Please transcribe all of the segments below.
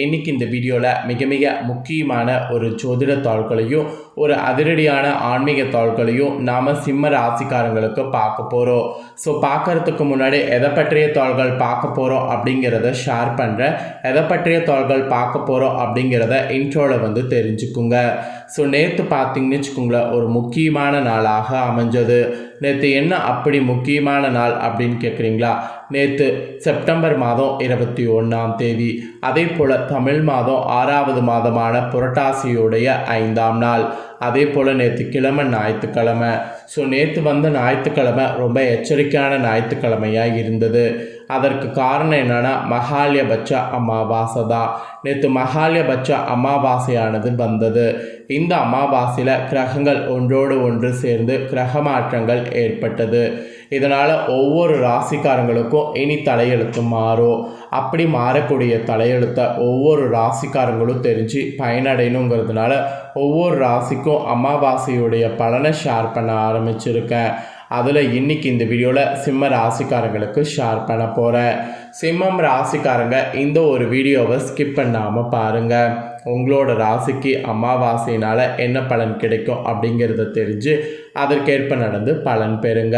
இன்றைக்கி இந்த வீடியோவில் மிக மிக முக்கியமான ஒரு ஜோதிட தாள்களையும் ஒரு அதிரடியான ஆன்மீக தாள்களையும் நாம் சிம்ம ராசிக்காரங்களுக்கு பார்க்க போகிறோம். ஸோ பார்க்குறதுக்கு முன்னாடி எதை பற்றிய தாள்கள் பார்க்க போகிறோம் அப்படிங்கிறத ஷேர் பண்ணுறேன். எதை பற்றிய தாள்கள் பார்க்க போகிறோம் அப்படிங்கிறத இன்ட்ரோவில் தெரிஞ்சுக்குங்க. ஸோ நேற்று பார்த்தீங்கன்னு வச்சுக்கோங்களேன், ஒரு முக்கியமான நாளாக அமைஞ்சது. நேற்று என்ன அப்படி முக்கியமான நாள் அப்படின்னு கேட்குறீங்களா? நேற்று செப்டம்பர் மாதம் 21ஆம் தேதி, அதே போல் தமிழ் மாதம் 6வது மாதமான புரட்டாசியுடைய 5ஆம் நாள். அதே போல் நேற்று கிழமை ஞாயிற்றுக்கிழமை. ஸோ நேற்று வந்த ஞாயிற்றுக்கிழமை ரொம்ப எச்சரிக்கையான ஞாயிற்றுக்கிழமையாக இருந்தது. அதற்கு காரணம் என்னென்னா மகாலயபட்ச அமாவாசை தான். நேற்று மகாலயபட்ச அமாவாசையானது வந்தது. இந்த அமாவாசையில் கிரகங்கள் ஒன்றோடு ஒன்று சேர்ந்து கிரக மாற்றங்கள் ஏற்பட்டது. இதனால் ஒவ்வொரு ராசிக்காரங்களுக்கும் இனி தலையெழுத்து மாறும். அப்படி மாறக்கூடிய தலையெழுத்தை ஒவ்வொரு ராசிக்காரங்களும் தெரிஞ்சு பயனடையணுங்கிறதுனால ஒவ்வொரு ராசிக்கும் அமாவாசையுடைய பலனை ஷேர் பண்ண ஆரம்பிச்சிருக்கேன். அதில் இன்றைக்கி இந்த வீடியோவில் சிம்ம ராசிக்காரங்களுக்கு ஷேர் பண்ண போகிறேன். சிம்மம் ராசிக்காரங்க இந்த ஒரு வீடியோவை ஸ்கிப் பண்ணாமல் பாருங்கள். உங்களோட ராசிக்கு அமாவாசையினால் என்ன பலன் கிடைக்கும் அப்படிங்கிறத தெரிஞ்சு அதற்கேற்ப நடந்து பலன் பெறுங்க.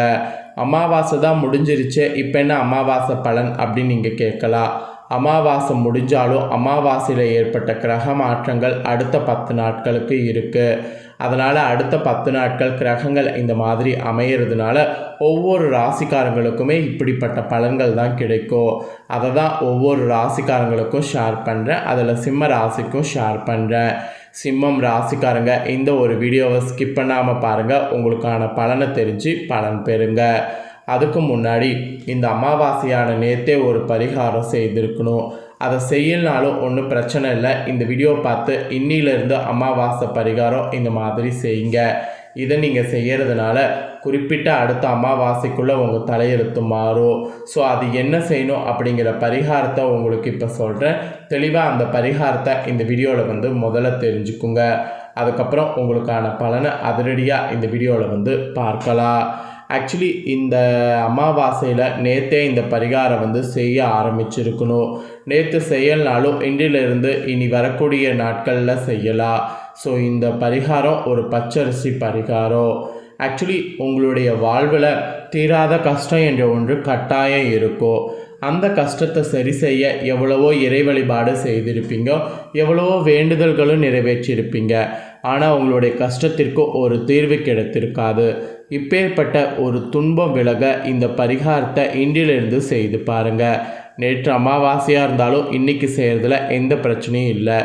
அமாவாசை தான் முடிஞ்சிருச்சு, இப்போ என்ன அமாவாசை பலன் அப்படின்னு நீங்கள் கேட்கலாம். அமாவாசை முடிஞ்சாலும் அமாவாசையில் ஏற்பட்ட கிரக மாற்றங்கள் அடுத்த 10 நாட்களுக்கு இருக்குது. அதனால் அடுத்த 10 நாட்கள் கிரகங்கள் இந்த மாதிரி அமையிறதுனால ஒவ்வொரு ராசிக்காரங்களுக்குமே இப்படிப்பட்ட பலன்கள் தான் கிடைக்கும். அதை தான் ஒவ்வொரு ராசிக்காரங்களுக்கும் ஷேர் பண்ணுறேன். அதில் சிம்ம ராசிக்கும் ஷேர் பண்ணுறேன். சிம்மம் ராசிக்காரங்க இந்த ஒரு வீடியோவை ஸ்கிப் பண்ணாமல் பாருங்கள். உங்களுக்கான பலனை தெரிஞ்சு பலன் பெறுங்க. அதுக்கு முன்னாடி இந்த அமாவாசையான நேற்றே ஒரு பரிகாரம் செய்திருக்கணும். அதை செய்யலனாலும் ஒன்றும் பிரச்சனை இல்லை. இந்த வீடியோ பார்த்து இன்னிலிருந்து அமாவாசை பரிகாரம் இந்த மாதிரி செய்யுங்க. இதை நீங்கள் செய்கிறதுனால குறிப்பிட்ட அடுத்த அமாவாசைக்குள்ளே உங்கள் தலையெழுத்து மாறும். ஸோ அது என்ன செய்யணும் அப்படிங்கிற பரிகாரத்தை உங்களுக்கு இப்போ சொல்கிறேன். தெளிவாக அந்த பரிகாரத்தை இந்த வீடியோவில் முதல்ல தெரிஞ்சுக்குங்க. அதுக்கப்புறம் உங்களுக்கான பலனை அதிரடியாக இந்த வீடியோவில் பார்க்கலாம். ஆக்சுவலி இந்த அமாவாசையில் நேற்றே இந்த பரிகாரம் செய்ய ஆரம்பிச்சிருக்கணும். நேற்று செய்யலனாலும் இன்றிலிருந்து இனி வரக்கூடிய நாட்களில் செய்யலாம். ஸோ இந்த பரிகாரம் ஒரு பச்சரிசி பரிகாரம். ஆக்சுவலி உங்களுடைய வாழ்வில் தீராத கஷ்டம் என்ற ஒன்று கட்டாயம் இருக்கும். அந்த கஷ்டத்தை சரி செய்ய எவ்வளவோ இறை வழிபாடு செய்திருப்பீங்க, எவ்வளவோ வேண்டுதல்களும் நிறைவேற்றியிருப்பீங்க. ஆனால் உங்களுடைய கஷ்டத்திற்கு ஒரு தீர்வு கிடைத்திருக்காது. இப்பேற்பட்ட ஒரு துன்பம் விலக இந்த பரிகாரத்தை இன்றிலிருந்து செய்து பாருங்கள். நேற்று அமாவாசையாக இருந்தாலும் இன்றைக்கி செய்கிறதுல எந்த பிரச்சனையும் இல்லை.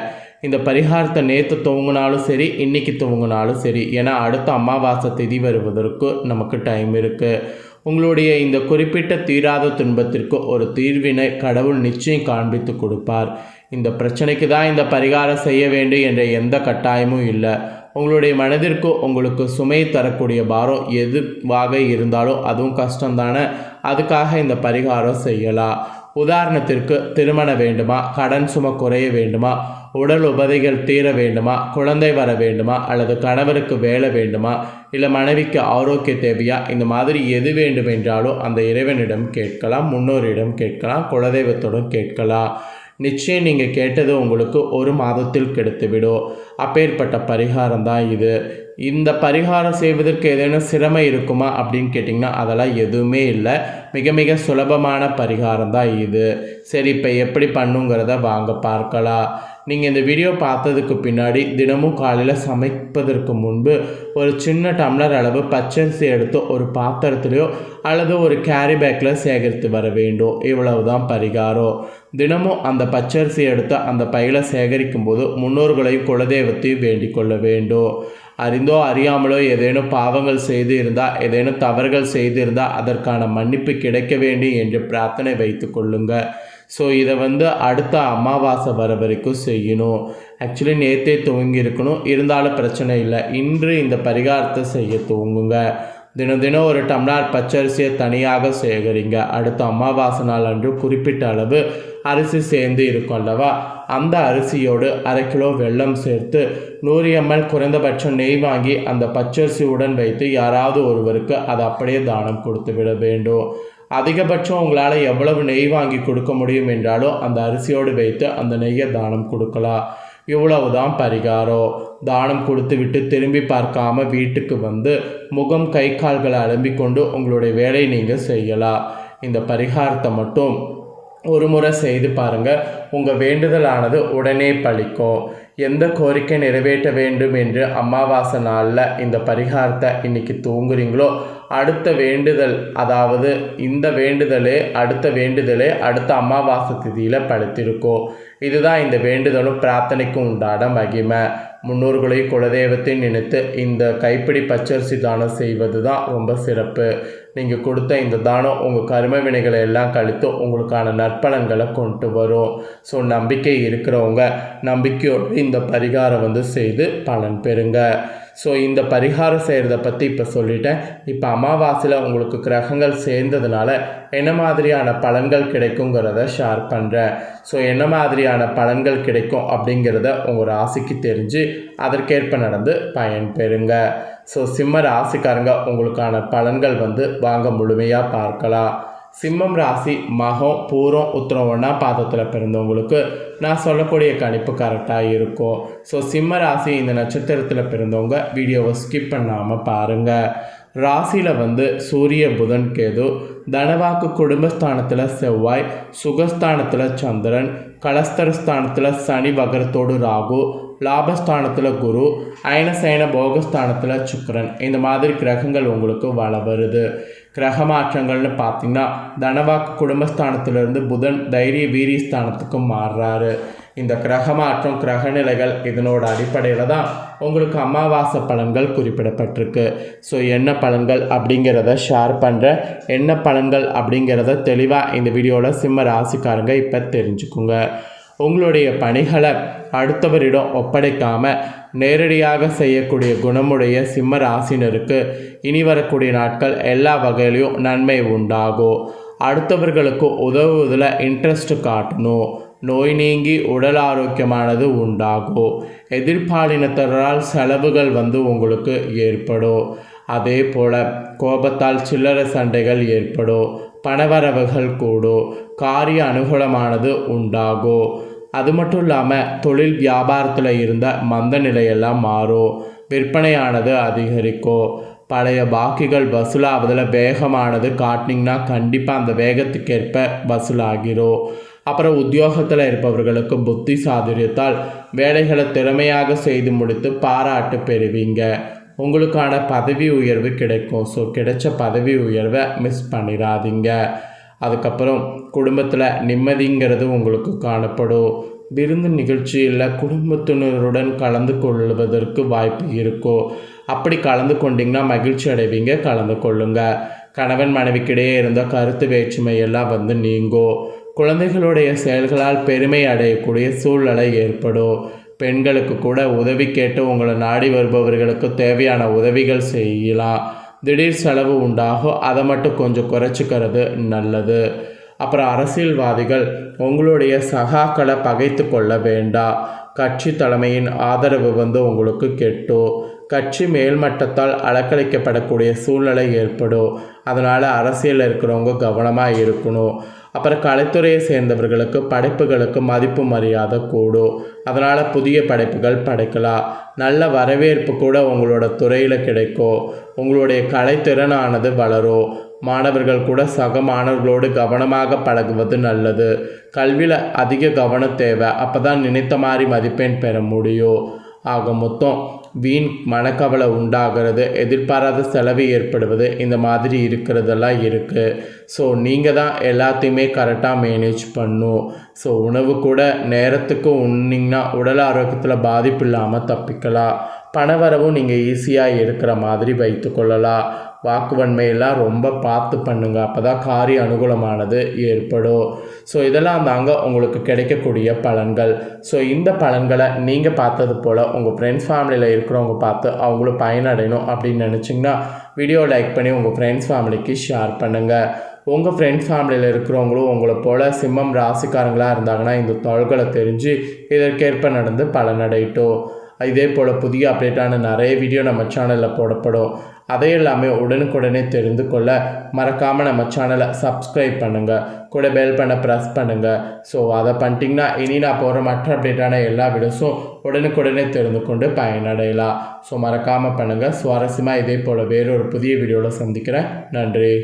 இந்த பரிகாரத்தை நேற்று துவங்கினாலும் சரி, இன்றைக்கி துவங்கினாலும் சரி. ஏன்னா அடுத்த அமாவாசை திதி வருவதற்கு நமக்கு டைம் இருக்குது. உங்களுடைய இந்த குறிப்பிட்ட தீராத துன்பத்திற்கு ஒரு தீர்வினை கடவுள் நிச்சயம் காண்பித்து கொடுப்பார். இந்த பிரச்சனைக்கு தான் இந்த பரிகாரம் செய்ய வேண்டும் என்ற எந்த கட்டாயமும் இல்லை. உங்களுடைய மனதிற்கு உங்களுக்கு சுமை தரக்கூடிய பாரம் எதுவாக இருந்தாலும் அதுவும் கஷ்டம்தானே, அதுக்காக இந்த பரிகாரம் செய்யலாம். உதாரணத்திற்கு திருமணம் வேண்டுமா, கடன் சுமை குறைய வேண்டுமா, உடல் உபதைகள் தீர வேண்டுமா, குழந்தை வர வேண்டுமா, அல்லது கணவருக்கு வேலை வேண்டுமா, இல்லை மனைவிக்கு ஆரோக்கிய தேவையா, இந்த மாதிரி எது வேண்டும் என்றாலும் அந்த இறைவனிடம் கேட்கலாம், முன்னோரிடம் கேட்கலாம், குலதெய்வத்தோடும் கேட்கலாம். நிச்சயம் நீங்கள் கேட்டது உங்களுக்கு ஒரு மாதத்தில் கிடைத்துவிடும். அப்பேற்பட்ட பரிகாரம் தான் இது. இந்த பரிகாரம் செய்வதற்கு ஏதேனும் சிரமம் இருக்குமா அப்படின்னு கேட்டிங்கன்னா அதெல்லாம் எதுவுமே இல்லை. மிக மிக சுலபமான பரிகாரம் தான் இது. சரி, இப்போ எப்படி பண்ணுங்கிறத வாங்க பார்க்கலாம். நீங்கள் இந்த வீடியோ பார்த்ததுக்கு பின்னாடி தினமும் காலையில் சமைப்பதற்கு முன்பு ஒரு சின்ன டம்ளர் அளவு பச்சரிசி எடுத்து ஒரு பாத்திரத்துலையோ அல்லது ஒரு கேரி பேக்கில் சேகரித்து வர வேண்டும். இவ்வளவு தான் பரிகாரம். தினமும் அந்த பச்சரிசி எடுத்து அந்த பையில சேகரிக்கும் போது முன்னோர்களையும் குலதெய்வத்தையும் வேண்டிக் கொள்ள வேண்டும். அறிந்தோ அறியாமலோ ஏதேனும் பாவங்கள் செய்து இருந்தால், ஏதேனும் தவறுகள் செய்து இருந்தால் அதற்கான மன்னிப்பு கிடைக்க வேண்டும் என்று பிரார்த்தனை வைத்து கொள்ளுங்க. ஸோ இதை அடுத்த அமாவாசை வர வரைக்கும் செய்யணும். ஆக்சுவலி நேற்றே துவங்கி இருக்கணும், இருந்தாலும் பிரச்சனை இல்லை. இன்று இந்த பரிகாரத்தை செய்ய துவங்குங்க. தினம் தினம் ஒரு டம்ளர் பச்சரிசியை தனியாக சேகரிங்க. அடுத்த அமாவாசை நாள் அன்று குறிப்பிட்ட அளவு அரிசி சேர்ந்து இருக்கும் அல்லவா, அந்த அரிசியோடு 1/2 கிலோ வெல்லம் சேர்த்து 100 ml குறைந்தபட்சம் நெய் வாங்கி அந்த பச்சரிசியுடன் வைத்து யாராவது ஒருவருக்கு அதை அப்படியே தானம் கொடுத்து விட வேண்டும். அதிகபட்சம் உங்களால் எவ்வளவு நெய் வாங்கி கொடுக்க முடியும் என்றாலும் அந்த அரிசியோடு வைத்து அந்த நெய்யை தானம் கொடுக்கலாம். இவ்வளவுதான் பரிகாரம். தானம் கொடுத்து விட்டு திரும்பி பார்க்காம வீட்டுக்கு வந்து முகம் கை கால்களை அலம்பிக்கொண்டு உங்களுடைய வேலையை நீங்கள் செய்யலாம். இந்த பரிகாரத்தை மட்டும் ஒரு முறை செய்து பாருங்கள். உங்கள் வேண்டுதலானது உடனே பலிக்கும். எந்த கோரிக்கை நிறைவேற்ற வேண்டும் என்று அமாவாசை நாளில் இந்த பரிகாரத்தை இன்றைக்கி தூங்குறீங்களோ அடுத்த வேண்டுதல், அதாவது இந்த வேண்டுதலே அடுத்த அமாவாசை திதியில் படுத்திருக்கும். இதுதான் இந்த வேண்டுதலும் பிரார்த்தனைக்கும் உண்டான மகிமை. முன்னோர்களை குலதெய்வத்தை நினைத்து இந்த கைப்பிடி பச்சரிசி தானம் செய்வது தான் ரொம்ப சிறப்பு. நீங்கள் கொடுத்த இந்த தானம் உங்கள் கர்ம வினைகளை எல்லாம் கழித்து உங்களுக்கான நற்பலன்களை கொண்டு வரும். ஸோ நம்பிக்கை இருக்கிறவங்க நம்பிக்கையோடு இந்த பரிகாரம் செய்து பலன் பெறுங்க. ஸோ இந்த பரிகாரம் செய்கிறத பற்றி இப்போ சொல்லிட்டேன். இப்போ அமாவாசையில் உங்களுக்கு கிரகங்கள் சேர்ந்ததுனால என்ன மாதிரியான பலன்கள் கிடைக்குங்கிறத ஷேர் பண்ணுறேன். ஸோ என்ன மாதிரியான பலன்கள் கிடைக்கும் அப்படிங்கிறத உங்கள் ராசிக்கு தெரிஞ்சு அதற்கேற்ப நடந்து பயன் பெறுங்க. ஸோ சிம்ம ராசிக்காரங்க உங்களுக்கான பலன்கள் வாங்க முழுமையாக பார்க்கலாம். சிம்மம் ராசி மகம் பூரம் உத்திரம் ஒன்றாம் பாதத்தில் பிறந்தவங்களுக்கு நான் சொல்லக்கூடிய கணிப்பு கரெக்டாக இருக்கும். ஸோ சிம்ம ராசி இந்த நட்சத்திரத்தில் பிறந்தவங்க வீடியோவை ஸ்கிப் பண்ணாமல் பாருங்கள். ராசியில் சூரிய புதன் கேது, தனவாக்கு குடும்பஸ்தானத்தில் செவ்வாய், சுகஸ்தானத்தில் சந்திரன், கலஸ்தரஸ்தானத்தில் சனி வகரத்தோடு ராகு, லாபஸ்தானத்தில் குரு, அயனசயன போகஸ்தானத்தில் சுக்கிரன். இந்த மாதிரி கிரகங்கள் உங்களுக்கு வள வருது. கிரக மாற்றங்கள்னு பார்த்திங்கன்னா தனவாக்கு குடும்பஸ்தானத்திலிருந்து புதன் தைரிய வீரிய ஸ்தானத்துக்கு மாறுறாரு. இந்த கிரக மாற்றம் கிரகநிலைகள் இதனோட அடிப்படையில் தான் உங்களுக்கு அமாவாசை பலன்கள் குறிப்பிடப்பட்டிருக்கு. ஸோ என்ன பலன்கள் அப்படிங்கிறத ஷேர் பண்ணுறேன். என்ன பலன்கள் அப்படிங்கிறத தெளிவாக இந்த வீடியோவில் சிம்ம ராசிக்காரங்க இப்போ தெரிஞ்சுக்குங்க. உங்களுடைய பணிகளை அடுத்தவரிடம் ஒப்படைக்காமல் நேரடியாக செய்யக்கூடிய குணமுடைய சிம்ம ராசினருக்கு இனி வரக்கூடிய நாட்கள் எல்லா வகையிலையும் நன்மை உண்டாகும். அடுத்தவர்களுக்கு உதவுவதில் இன்ட்ரெஸ்ட் காட்டணும். நோய் நீங்கி உடல் ஆரோக்கியமானது உண்டாகும். எதிர்பாலினத்தரால் செலவுகள் உங்களுக்கு ஏற்படும். அதே போல் கோபத்தால் சில்லறை சண்டைகள் ஏற்படும். பணவரவுகள் கூடும். காரிய அனுகூலமானது உண்டாகும். அது மட்டும் இல்லாமல் தொழில் வியாபாரத்தில் இருந்த மந்த நிலையெல்லாம் மாறும். விற்பனையானது அதிகரிக்கும். பழைய பாக்கிகள் வசூலாவதில் வேகமானது காட்டினீங்கன்னா கண்டிப்பாக அந்த வேகத்துக்கேற்ப வசூலாகிரும். அப்புறம் உத்தியோகத்தில் இருப்பவர்களுக்கு புத்தி சாதுரியத்தால் வேலைகளை திறமையாக செய்து முடித்து பாராட்டு பெறுவீங்க. உங்களுக்கான பதவி உயர்வு கிடைக்கும். ஸோ கிடைச்ச பதவி உயர்வை மிஸ் பண்ணிடாதீங்க. அதுக்கப்புறம் குடும்பத்தில் நிம்மதிங்கிறது உங்களுக்கு காணப்படும். விருந்து நிகழ்ச்சியில் குடும்பத்தினருடன் கலந்து கொள்வதற்கு வாய்ப்பு இருக்கும். அப்படி கலந்து கொண்டிங்கன்னா மகிழ்ச்சி அடைவீங்க. கலந்து கொள்ளுங்க. கணவன் மனைவிக்கிடையே இருந்த கருத்து வேற்றுமையெல்லாம் நீங்கும். குழந்தைகளுடைய செயல்களால் பெருமை அடையக்கூடிய சூழ்நிலை ஏற்படும். பெண்களுக்கு கூட உதவி கேட்டு உங்களை நாடி வருபவர்களுக்கு தேவையான உதவிகள் செய்யலாம். திடீர் செலவு உண்டாகும். அதை மட்டும் கொஞ்சம் குறைச்சிக்கிறது நல்லது. அப்புறம் அரசியல்வாதிகள் உங்களுடைய சகாக்களை பகைத்து கொள்ள வேண்டாம். கட்சி தலைமையின் ஆதரவு உங்களுக்கு கெட்டும். கட்சி மேல்மட்டத்தால் அலக்களிக்கப்படக்கூடிய சூழ்நிலை ஏற்படும். அதனால் அரசியலில் இருக்கிறவங்க கவனமாக இருக்கணும். அப்புறம் கலைத்துறையை சேர்ந்தவர்களுக்கு படைப்புகளுக்கு மதிப்பு மரியாதை கூடும். அதனால் புதிய படைப்புகள் படைக்கலாம். நல்ல வரவேற்பு கூட உங்களோட துறையில் கிடைக்கும். உங்களுடைய கலைத்திறனானது வளரும். மாணவர்கள் கூட சக மாணவர்களோடு கவனமாக பழகுவது நல்லது. கல்வியில் அதிக கவனம் தேவை. அப்போ தான் நினைத்த மாதிரி மதிப்பெண் பெற முடியும். ஆக மொத்தம் வீண் மனக்கவலை உண்டாகிறது, எதிர்பாராத செலவு ஏற்படுவது, இந்த மாதிரி இருக்கிறதெல்லாம் இருக்குது. ஸோ நீங்கள் தான் எல்லாத்தையுமே கரெக்டாக மேனேஜ் பண்ணும். ஸோ உணவு கூட நேரத்துக்கு உண்ணிங்கன்னா உடல் ஆரோக்கியத்தில் பாதிப்பு இல்லாமல் தப்பிக்கலாம். பணவரவும் நீங்கள் ஈஸியாக இருக்கிற மாதிரி வைத்து கொள்ளலாம். வாக்குவன்மையெல்லாம் ரொம்ப பார்த்து பண்ணுங்க. அப்போ தான் காரிய அனுகூலமானது ஏற்படும். ஸோ இதெல்லாம் தாங்க உங்களுக்கு கிடைக்கக்கூடிய பலன்கள். ஸோ இந்த பலன்களை நீங்கள் பார்த்தது போல் உங்கள் ஃப்ரெண்ட்ஸ் ஃபேமிலியில் இருக்கிறவங்க பார்த்து அவங்களும் பயனடையணும் அப்படின்னு நினச்சிங்கன்னா வீடியோ லைக் பண்ணி உங்கள் ஃப்ரெண்ட்ஸ் ஃபேமிலிக்கு ஷேர் பண்ணுங்கள். உங்கள் ஃப்ரெண்ட்ஸ் ஃபேமிலியில் இருக்கிறவங்களும் உங்களை போல் சிம்மம் ராசிக்காரங்களாக இருந்தாங்கன்னா இந்த தொல்களை தெரிஞ்சு இதற்கேற்ப நடந்து பலனடையட்டும். இதே போல் புதிய அப்டேட்டான நிறைய வீடியோ நம்ம சேனலில் போடப்படும். அதை எல்லாமே உடனுக்குடனே தெரிந்து கொள்ள மறக்காமல் நம்ம சேனலை சப்ஸ்கிரைப் பண்ணுங்கள், கூட பெல் பண்ண ப்ரெஸ் பண்ணுங்கள். ஸோ அதை பண்ணிட்டீங்கன்னா இனி நான் போகிற மற்ற அப்டேட்டான எல்லா வீடியோஸும் உடனுக்குடனே தெரிந்து கொண்டு பயனடையலாம். ஸோ மறக்காமல் பண்ணுங்கள். சுவாரஸ்யமாக இதே போல் வேறொரு புதிய வீடியோவில் சந்திக்கிறேன். நன்றி.